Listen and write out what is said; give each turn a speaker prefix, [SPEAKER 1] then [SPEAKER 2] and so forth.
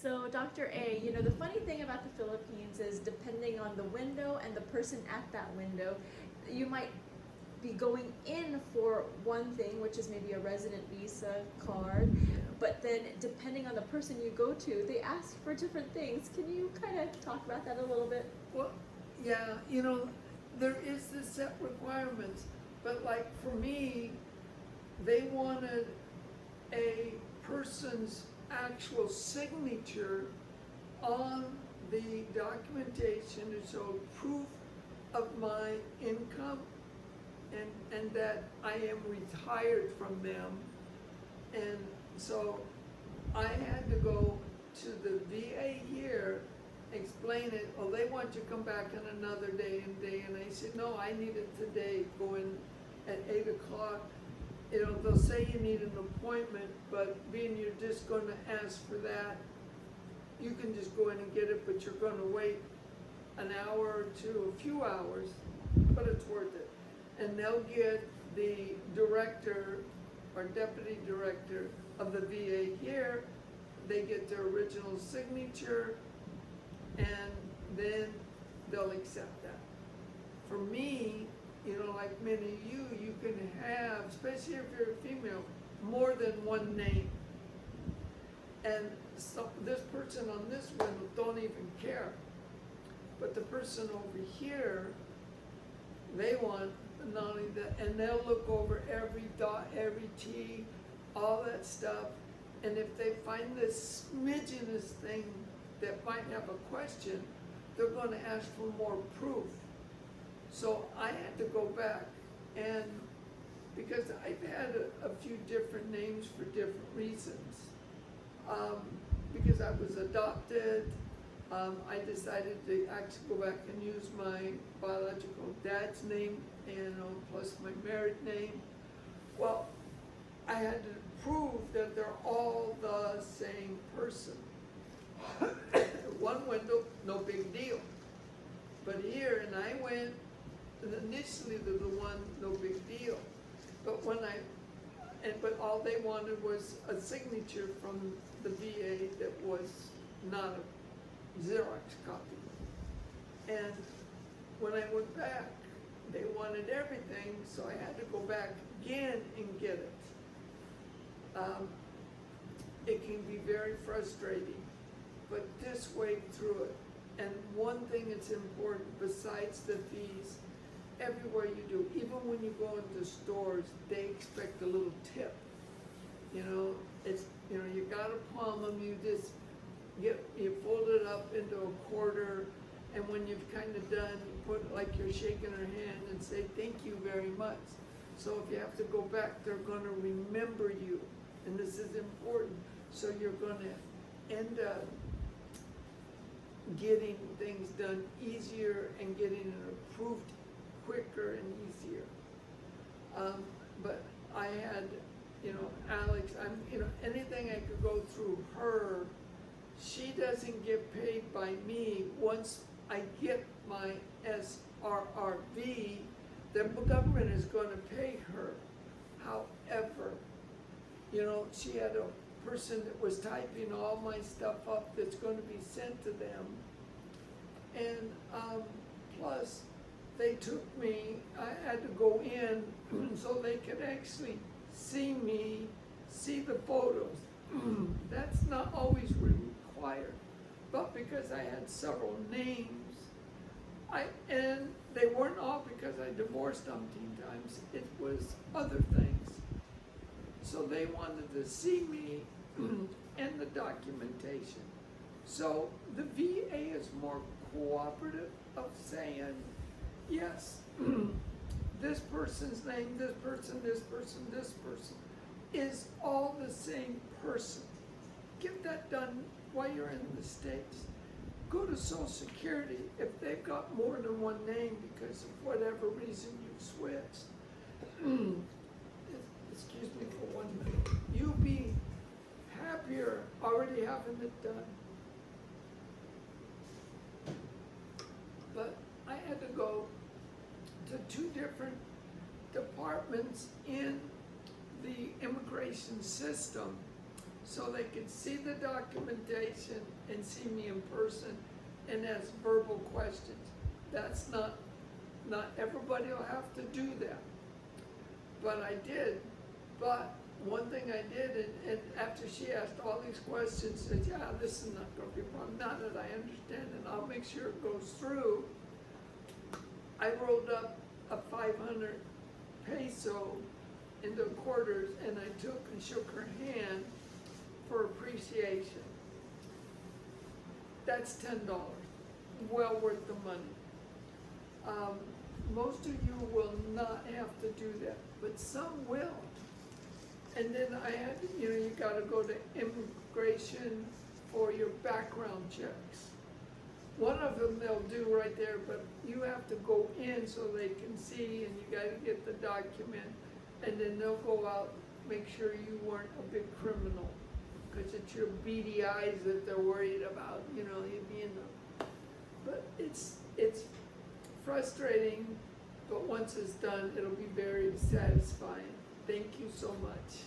[SPEAKER 1] So, Dr. A, you know, the funny thing about the Philippines is depending on the window and the person at that window, you might be going in for one thing, which is maybe a resident visa card, but then depending on the person you go to, they ask for different things. Can you kind of talk about that a little bit?
[SPEAKER 2] Well, yeah, there is the set requirements, but like for me, they wanted a person's actual signature on the documentation to show proof of my income and that I am retired from them. And so I had to go to the VA here, explain it. Oh, they want you to come back on another day and day. And I said, no, I need it today, go in at 8 o'clock. They'll say you need an appointment, but being you're just going to ask for that, you can just go in and get it, but you're going to wait an hour or two, a few hours, but it's worth it. And they'll get the director or deputy director of the VA here, they get their original signature, and then they'll accept that. For me, like many of you can have, especially if you're a female, more than one name. And so this person on this window don't even care. But the person over here, they want not only that, and they'll look over every dot, every T, all that stuff. And if they find this smidgenest thing that might have a question, they're going to ask for more proof. So I had to go back, and because I've had a few different names for different reasons. Because I was adopted, I decided to actually go back and use my biological dad's name, plus my married name. Well, I had to prove that they're all the same person. One window, no big deal. But here, and I went, initially to the one, no big deal. But but all they wanted was a signature from the VA that was not a Xerox copy. And when I went back, they wanted everything, so I had to go back again and get it. It can be very frustrating, but just wade through it. And one thing that's important besides the fees, everywhere you do, even when you go into stores, they expect a little tip. You gotta palm them, you fold it up into a quarter, and when you've kind of done, you put like you're shaking her hand and say, thank you very much. So if you have to go back, they're gonna remember you, and this is important. So you're gonna end up getting things done easier and getting it approved quicker and easier. But I had, Alex, anything I could go through her, she doesn't get paid by me. Once I get my SRRV, the government is going to pay her. However, she had a person that was typing all my stuff up that's going to be sent to them. And plus, they took me, I had to go in so they could actually see me, see the photos. That's not always required, but because I had several names, and they weren't all because I divorced umpteen times, it was other things. So they wanted to see me and the documentation. So the VA is more cooperative of saying, yes, this person's name, this person, this person, this person, is all the same person. Get that done while you're in the States. Go to Social Security if they've got more than one name because of whatever reason you switched. Excuse me for 1 minute. You'll be happier already having it done. But I had to go to 2 different departments in the immigration system so they can see the documentation and see me in person and ask verbal questions. That's not everybody will have to do that. But I did, but one thing I did, and after she asked all these questions, said, yeah, this is not gonna be a problem, now that I understand it, I'll make sure it goes through. I rolled up a 500 peso into quarters, and I took and shook her hand for appreciation. That's $10, well worth the money. Most of you will not have to do that, but some will. And then I had, you gotta go to immigration for your background checks. One of them they'll do right there, but you have to go in so they can see, and you gotta get the document, and then they'll go out, make sure you weren't a big criminal, because it's your beady eyes that they're worried about, you being but it's frustrating, but once it's done, it'll be very satisfying. Thank you so much.